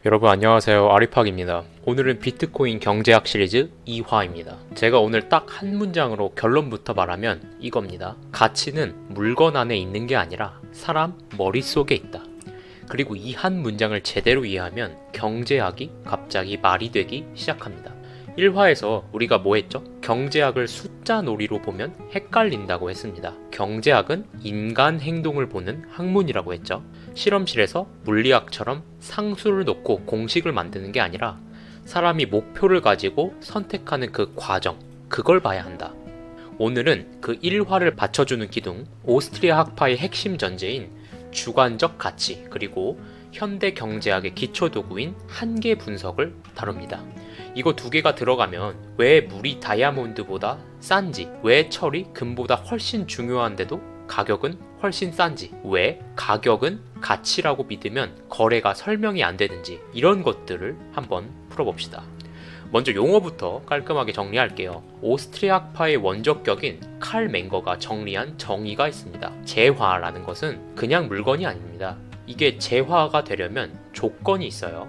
여러분 안녕하세요. 아리팍입니다. 오늘은 비트코인 경제학 시리즈 2화입니다. 제가 오늘 딱 한 문장으로 결론부터 말하면 이겁니다. 가치는 물건 안에 있는 게 아니라 사람 머릿속에 있다. 그리고 이 한 문장을 제대로 이해하면 경제학이 갑자기 말이 되기 시작합니다. 1화에서 우리가 뭐 했죠? 경제학을 숫자 놀이로 보면 헷갈린다고 했습니다. 경제학은 인간 행동을 보는 학문이라고 했죠. 실험실에서 물리학처럼 상수를 놓고 공식을 만드는 게 아니라 사람이 목표를 가지고 선택하는 그 과정, 그걸 봐야 한다. 오늘은 그 1화를 받쳐주는 기둥, 오스트리아 학파의 핵심 전제인 주관적 가치, 그리고 현대 경제학의 기초 도구인 한계 분석을 다룹니다. 이거 두 개가 들어가면 왜 물이 다이아몬드보다 싼지, 왜 철이 금보다 훨씬 중요한데도 가격은 훨씬 싼지, 왜 가격은 가치라고 믿으면 거래가 설명이 안 되는지, 이런 것들을 한번 풀어봅시다. 먼저 용어부터 깔끔하게 정리할게요. 오스트리아파의 원적격인 칼 맹거가 정리한 정의가 있습니다. 재화라는 것은 그냥 물건이 아닙니다. 이게 재화가 되려면 조건이 있어요.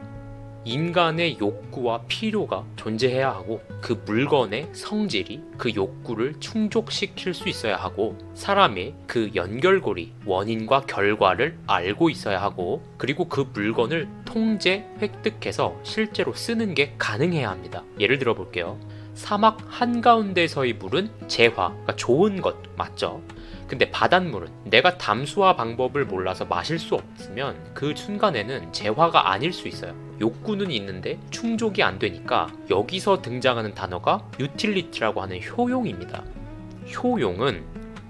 인간의 욕구와 필요가 존재해야 하고, 그 물건의 성질이 그 욕구를 충족시킬 수 있어야 하고, 사람의 그 연결고리, 원인과 결과를 알고 있어야 하고, 그리고 그 물건을 통제, 획득해서 실제로 쓰는 게 가능해야 합니다. 예를 들어 볼게요. 사막 한가운데서의 물은 재화, 그러니까 좋은 것 맞죠? 근데 바닷물은 내가 담수화 방법을 몰라서 마실 수 없으면 그 순간에는 재화가 아닐 수 있어요. 욕구는 있는데 충족이 안 되니까 여기서 등장하는 단어가 유틸리티라고 하는 효용입니다. 효용은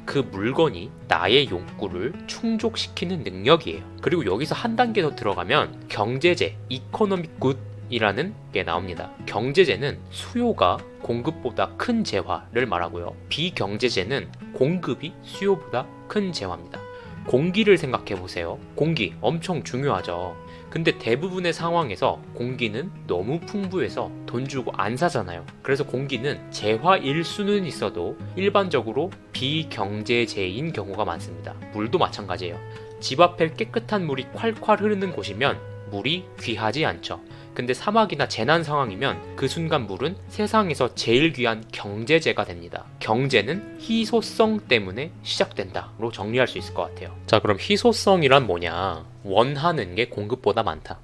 그 물건이 나의 욕구를 충족시키는 능력이에요. 그리고 여기서 한 단계 더 들어가면 경제재, 이코노믹 굿 이라는 게 나옵니다. 경제재는 수요가 공급보다 큰 재화를 말하고요. 비경제재는 공급이 수요보다 큰 재화입니다. 공기를 생각해 보세요. 공기 엄청 중요하죠. 근데 대부분의 상황에서 공기는 너무 풍부해서 돈 주고 안 사잖아요. 그래서 공기는 재화일 수는 있어도 일반적으로 비경제재인 경우가 많습니다. 물도 마찬가지예요. 집 앞에 깨끗한 물이 콸콸 흐르는 곳이면 물이 귀하지 않죠. 근데 사막이나 재난 상황이면 그 순간 물은 세상에서 제일 귀한 경제재가 됩니다. 경제는 희소성 때문에 시작된다로 정리할 수 있을 것 같아요. 자, 그럼 희소성이란 뭐냐? 원하는 게 공급보다 많다.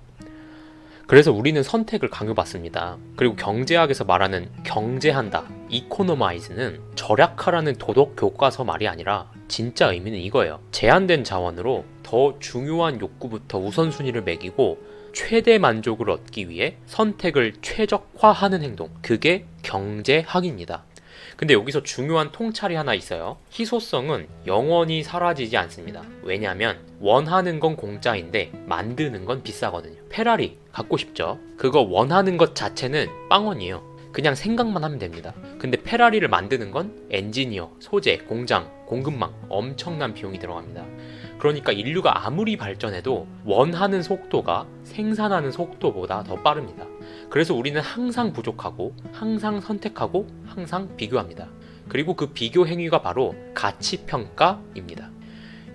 그래서 우리는 선택을 강요받습니다. 그리고 경제학에서 말하는 경제한다, 이코노마이즈는 절약하라는 도덕 교과서 말이 아니라 진짜 의미는 이거예요. 제한된 자원으로 더 중요한 욕구부터 우선순위를 매기고 최대 만족을 얻기 위해 선택을 최적화하는 행동, 그게 경제학입니다. 근데 여기서 중요한 통찰이 하나 있어요. 희소성은 영원히 사라지지 않습니다. 왜냐하면 원하는 건 공짜인데 만드는 건 비싸거든요. 페라리 갖고 싶죠? 그거 원하는 것 자체는 빵원이에요. 그냥 생각만 하면 됩니다. 근데 페라리를 만드는 건 엔지니어, 소재, 공장, 공급망 엄청난 비용이 들어갑니다. 그러니까 인류가 아무리 발전해도 원하는 속도가 생산하는 속도보다 더 빠릅니다. 그래서 우리는 항상 부족하고 항상 선택하고 항상 비교합니다. 그리고 그 비교 행위가 바로 가치평가입니다.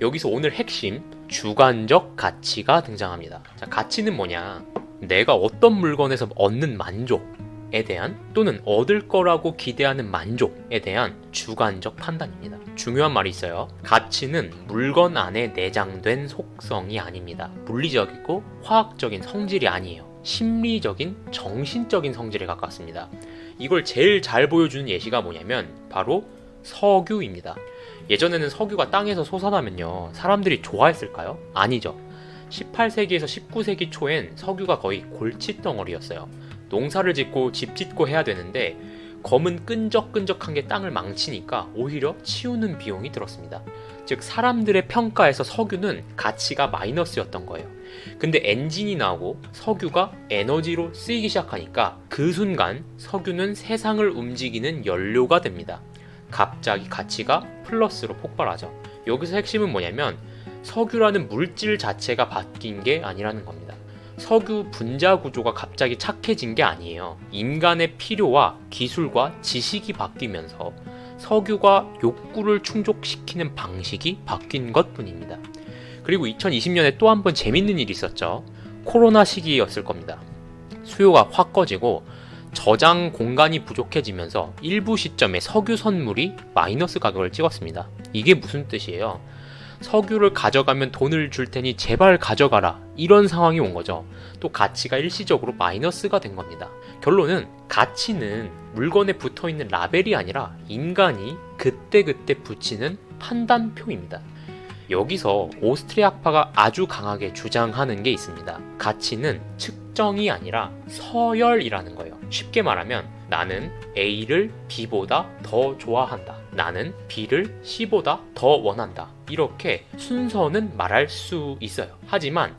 여기서 오늘 핵심 주관적 가치가 등장합니다. 자, 가치는 뭐냐? 내가 어떤 물건에서 얻는 만족에 대한, 또는 얻을 거라고 기대하는 만족에 대한 주관적 판단입니다. 중요한 말이 있어요. 가치는 물건 안에 내장된 속성이 아닙니다. 물리적이고 화학적인 성질이 아니에요. 심리적인, 정신적인 성질에 가깝습니다. 이걸 제일 잘 보여주는 예시가 뭐냐면 바로 석유입니다. 예전에는 석유가 땅에서 솟아나면요, 사람들이 좋아했을까요? 아니죠. 18세기에서 19세기 초엔 석유가 거의 골칫덩어리였어요. 농사를 짓고 집 짓고 해야 되는데 검은 끈적끈적한 게 땅을 망치니까 오히려 치우는 비용이 들었습니다. 즉 사람들의 평가에서 석유는 가치가 마이너스였던 거예요. 근데 엔진이 나오고 석유가 에너지로 쓰이기 시작하니까 그 순간 석유는 세상을 움직이는 연료가 됩니다. 갑자기 가치가 플러스로 폭발하죠. 여기서 핵심은 뭐냐면 석유라는 물질 자체가 바뀐 게 아니라는 겁니다. 석유 분자 구조가 갑자기 착해진 게 아니에요. 인간의 필요와 기술과 지식이 바뀌면서 석유가 욕구를 충족시키는 방식이 바뀐 것 뿐입니다. 그리고 2020년에 또 한 번 재밌는 일이 있었죠. 코로나 시기였을 겁니다. 수요가 확 꺼지고 저장 공간이 부족해지면서 일부 시점에 석유 선물이 마이너스 가격을 찍었습니다. 이게 무슨 뜻이에요? 석유를 가져가면 돈을 줄 테니 제발 가져가라, 이런 상황이 온 거죠. 또 가치가 일시적으로 마이너스가 된 겁니다. 결론은 가치는 물건에 붙어있는 라벨이 아니라 인간이 그때그때 붙이는 판단표입니다. 여기서 오스트리아파가 아주 강하게 주장하는 게 있습니다. 가치는 측정이 아니라 서열이라는 거예요. 쉽게 말하면 나는 A를 B보다 더 좋아한다, 나는 B를 C보다 더 원한다, 이렇게 순서는 말할 수 있어요. 하지만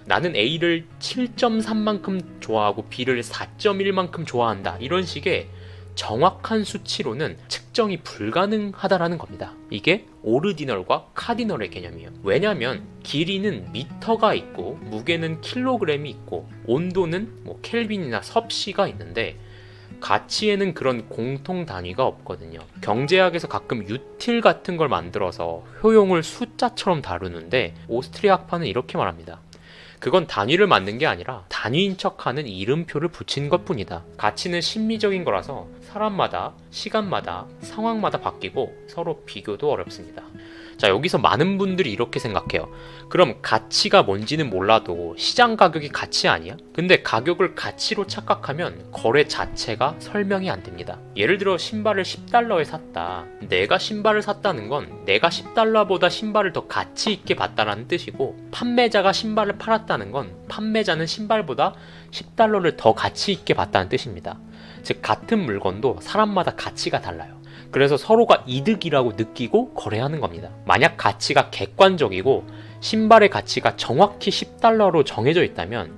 나는 A를 7.3만큼 좋아하고 B를 4.1만큼 좋아한다, 이런 식의 정확한 수치로는 측정이 불가능하다라는 겁니다. 이게 오르디널과 카디널의 개념이에요. 왜냐하면 길이는 미터가 있고 무게는 킬로그램이 있고 온도는 켈빈이나 섭씨가 있는데 가치에는 그런 공통 단위가 없거든요. 경제학에서 가끔 유틸 같은 걸 만들어서 효용을 숫자처럼 다루는데 오스트리아파는 이렇게 말합니다. 그건 단위를 만든 게 아니라 단위인 척하는 이름표를 붙인 것뿐이다. 가치는 심리적인 거라서 사람마다, 시간마다, 상황마다 바뀌고 서로 비교도 어렵습니다. 자, 여기서 많은 분들이 이렇게 생각해요. 그럼 가치가 뭔지는 몰라도 시장 가격이 가치 아니야? 근데 가격을 가치로 착각하면 거래 자체가 설명이 안 됩니다. 예를 들어 신발을 10달러에 샀다. 내가 신발을 샀다는 건 내가 10달러보다 신발을 더 가치 있게 봤다라는 뜻이고, 판매자가 신발을 팔았다는 건 판매자는 신발보다 10달러를 더 가치 있게 봤다는 뜻입니다. 즉 같은 물건도 사람마다 가치가 달라요. 그래서 서로가 이득이라고 느끼고 거래하는 겁니다. 만약 가치가 객관적이고 신발의 가치가 정확히 10달러로 정해져 있다면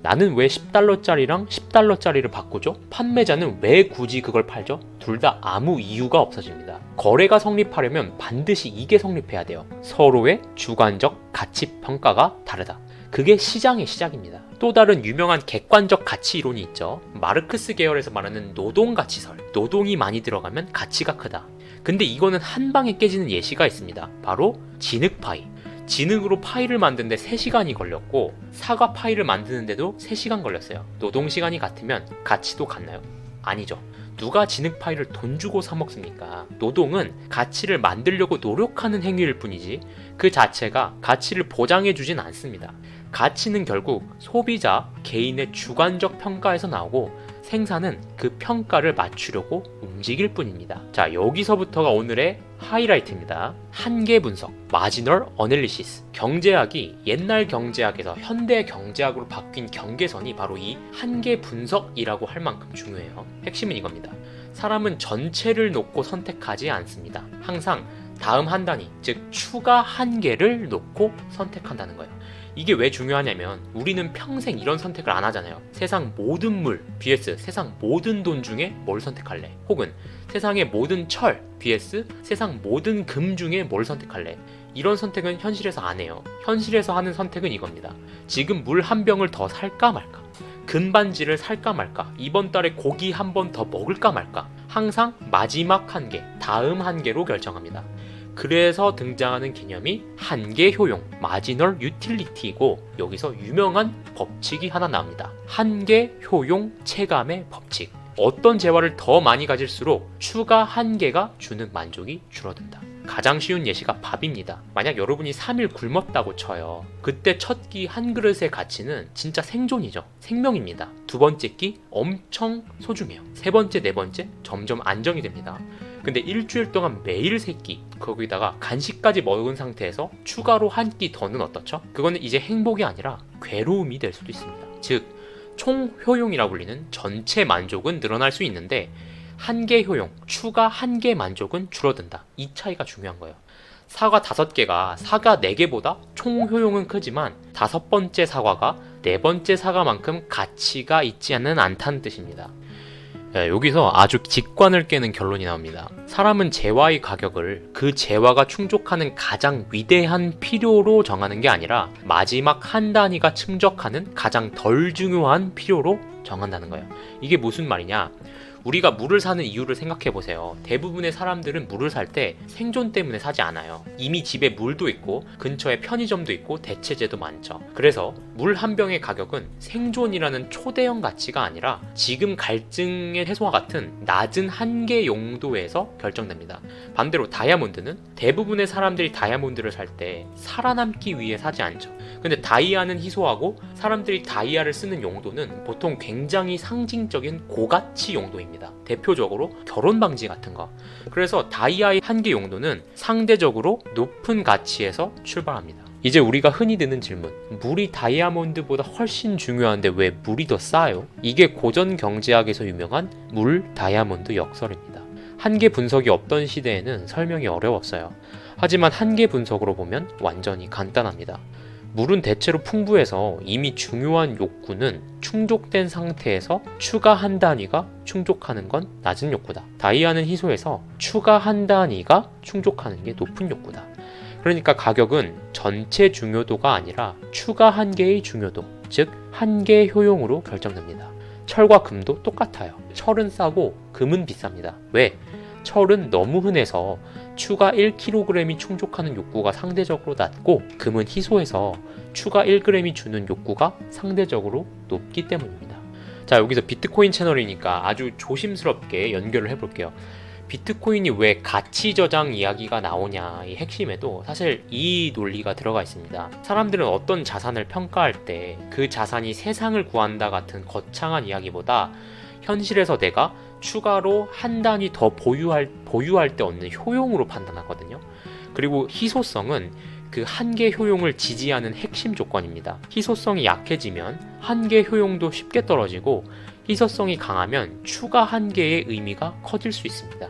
나는 왜 10달러짜리랑 10달러짜리를 바꾸죠? 판매자는 왜 굳이 그걸 팔죠? 둘 다 아무 이유가 없어집니다. 거래가 성립하려면 반드시 이게 성립해야 돼요. 서로의 주관적 가치 평가가 다르다. 그게 시장의 시작입니다. 또 다른 유명한 객관적 가치 이론이 있죠. 마르크스 계열에서 말하는 노동가치설. 노동이 많이 들어가면 가치가 크다. 근데 이거는 한 방에 깨지는 예시가 있습니다. 바로 진흙파이. 진흙으로 파이를 만드는데 3시간이 걸렸고 사과 파이를 만드는데도 3시간 걸렸어요. 노동시간이 같으면 가치도 같나요? 아니죠. 누가 진흙파이를 돈 주고 사 먹습니까? 노동은 가치를 만들려고 노력하는 행위일 뿐이지 그 자체가 가치를 보장해 주진 않습니다. 가치는 결국 소비자 개인의 주관적 평가에서 나오고 생산은 그 평가를 맞추려고 움직일 뿐입니다. 자, 여기서부터가 오늘의 하이라이트입니다. 한계 분석, 마지널 어널리시스. 경제학이 옛날 경제학에서 현대 경제학으로 바뀐 경계선이 바로 이 한계 분석이라고 할 만큼 중요해요. 핵심은 이겁니다. 사람은 전체를 놓고 선택하지 않습니다. 항상 다음 한 단위, 즉 추가 한계를 놓고 선택한다는 거예요. 이게 왜 중요하냐면 우리는 평생 이런 선택을 안 하잖아요. 세상 모든 물 vs 세상 모든 돈 중에 뭘 선택할래? 혹은 세상의 모든 철 vs 세상 모든 금 중에 뭘 선택할래? 이런 선택은 현실에서 안 해요. 현실에서 하는 선택은 이겁니다. 지금 물 한 병을 더 살까 말까? 금반지를 살까 말까? 이번 달에 고기 한 번 더 먹을까 말까? 항상 마지막 한계, 다음 한계로 결정합니다. 그래서 등장하는 개념이 한계 효용, 마지널 유틸리티이고 여기서 유명한 법칙이 하나 나옵니다. 한계 효용 체감의 법칙. 어떤 재화를 더 많이 가질수록 추가 한계가 주는 만족이 줄어든다. 가장 쉬운 예시가 밥입니다. 만약 여러분이 3일 굶었다고 쳐요. 그때 첫 끼 한 그릇의 가치는 진짜 생존이죠. 생명입니다. 두 번째 끼 엄청 소중해요. 세 번째, 네 번째 점점 안정이 됩니다. 근데 일주일 동안 매일 3끼, 거기다가 간식까지 먹은 상태에서 추가로 한 끼 더는 어떻죠? 그거는 이제 행복이 아니라 괴로움이 될 수도 있습니다. 즉 총효용이라고 불리는 전체 만족은 늘어날 수 있는데 한계 효용, 추가 한계 만족은 줄어든다. 이 차이가 중요한 거예요. 사과 5개가 사과 4개보다 총 효용은 크지만 5번째 사과가 4번째 사과만큼 가치가 있지는 않다는 뜻입니다. 여기서 아주 직관을 깨는 결론이 나옵니다. 사람은 재화의 가격을 그 재화가 충족하는 가장 위대한 필요로 정하는 게 아니라 마지막 한 단위가 충족하는 가장 덜 중요한 필요로 정한다는 거예요. 이게 무슨 말이냐? 우리가 물을 사는 이유를 생각해 보세요. 대부분의 사람들은 물을 살 때 생존 때문에 사지 않아요. 이미 집에 물도 있고 근처에 편의점도 있고 대체제도 많죠. 그래서 물 한 병의 가격은 생존이라는 초대형 가치가 아니라 지금 갈증의 해소와 같은 낮은 한계 용도에서 결정됩니다. 반대로 다이아몬드는 대부분의 사람들이 다이아몬드를 살 때 살아남기 위해 사지 않죠. 근데 다이아는 희소하고 사람들이 다이아를 쓰는 용도는 보통 굉장히 상징적인 고가치 용도입니다. 대표적으로 결혼 방지 같은 거. 그래서 다이아의 한계 용도는 상대적으로 높은 가치에서 출발합니다. 이제 우리가 흔히 듣는 질문, 물이 다이아몬드보다 훨씬 중요한데 왜 물이 더 싸요? 이게 고전 경제학에서 유명한 물 다이아몬드 역설입니다. 한계 분석이 없던 시대에는 설명이 어려웠어요. 하지만 한계 분석으로 보면 완전히 간단합니다. 물은 대체로 풍부해서 이미 중요한 욕구는 충족된 상태에서 추가 한 단위가 충족하는 건 낮은 욕구다. 다이아는 희소해서 추가 한 단위가 충족하는 게 높은 욕구다. 그러니까 가격은 전체 중요도가 아니라 추가 한 개의 중요도, 즉 한계 효용으로 결정됩니다. 철과 금도 똑같아요. 철은 싸고 금은 비쌉니다. 왜? 철은 너무 흔해서 추가 1kg이 충족하는 욕구가 상대적으로 낮고 금은 희소해서 추가 1g이 주는 욕구가 상대적으로 높기 때문입니다. 자, 여기서 비트코인 채널이니까 아주 조심스럽게 연결을 해볼게요. 비트코인이 왜 가치 저장 이야기가 나오냐, 이 핵심에도 사실 이 논리가 들어가 있습니다. 사람들은 어떤 자산을 평가할 때 그 자산이 세상을 구한다 같은 거창한 이야기보다 현실에서 내가 추가로 한 단위 더 보유할 때 얻는 효용으로 판단하거든요. 그리고 희소성은 그 한계 효용을 지지하는 핵심 조건입니다. 희소성이 약해지면 한계 효용도 쉽게 떨어지고 희소성이 강하면 추가 한계의 의미가 커질 수 있습니다.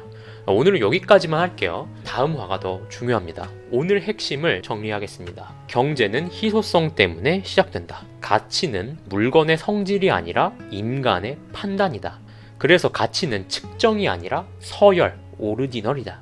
오늘은 여기까지만 할게요. 다음 화가 더 중요합니다. 오늘 핵심을 정리하겠습니다. 경제는 희소성 때문에 시작된다. 가치는 물건의 성질이 아니라 인간의 판단이다. 그래서 가치는 측정이 아니라 서열, 오리지널이다.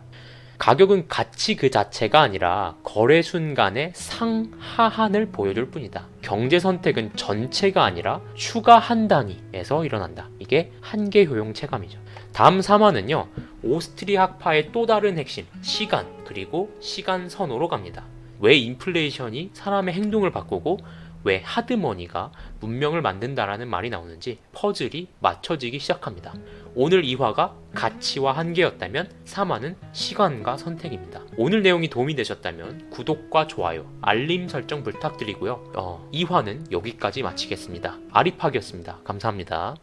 가격은 가치 그 자체가 아니라 거래 순간의 상하한을 보여줄 뿐이다. 경제 선택은 전체가 아니라 추가 한 단위에서 일어난다. 이게 한계 효용 체감이죠. 다음 3화는요, 오스트리 학파의 또 다른 핵심, 시간, 그리고 시간 선호로 갑니다. 왜 인플레이션이 사람의 행동을 바꾸고 왜 하드머니가 문명을 만든다라는 말이 나오는지 퍼즐이 맞춰지기 시작합니다. 오늘 2화가 가치와 한계였다면 3화는 시간과 선택입니다. 오늘 내용이 도움이 되셨다면 구독과 좋아요, 알림 설정 부탁드리고요. 2화는 여기까지 마치겠습니다. 아리팍이었습니다. 감사합니다.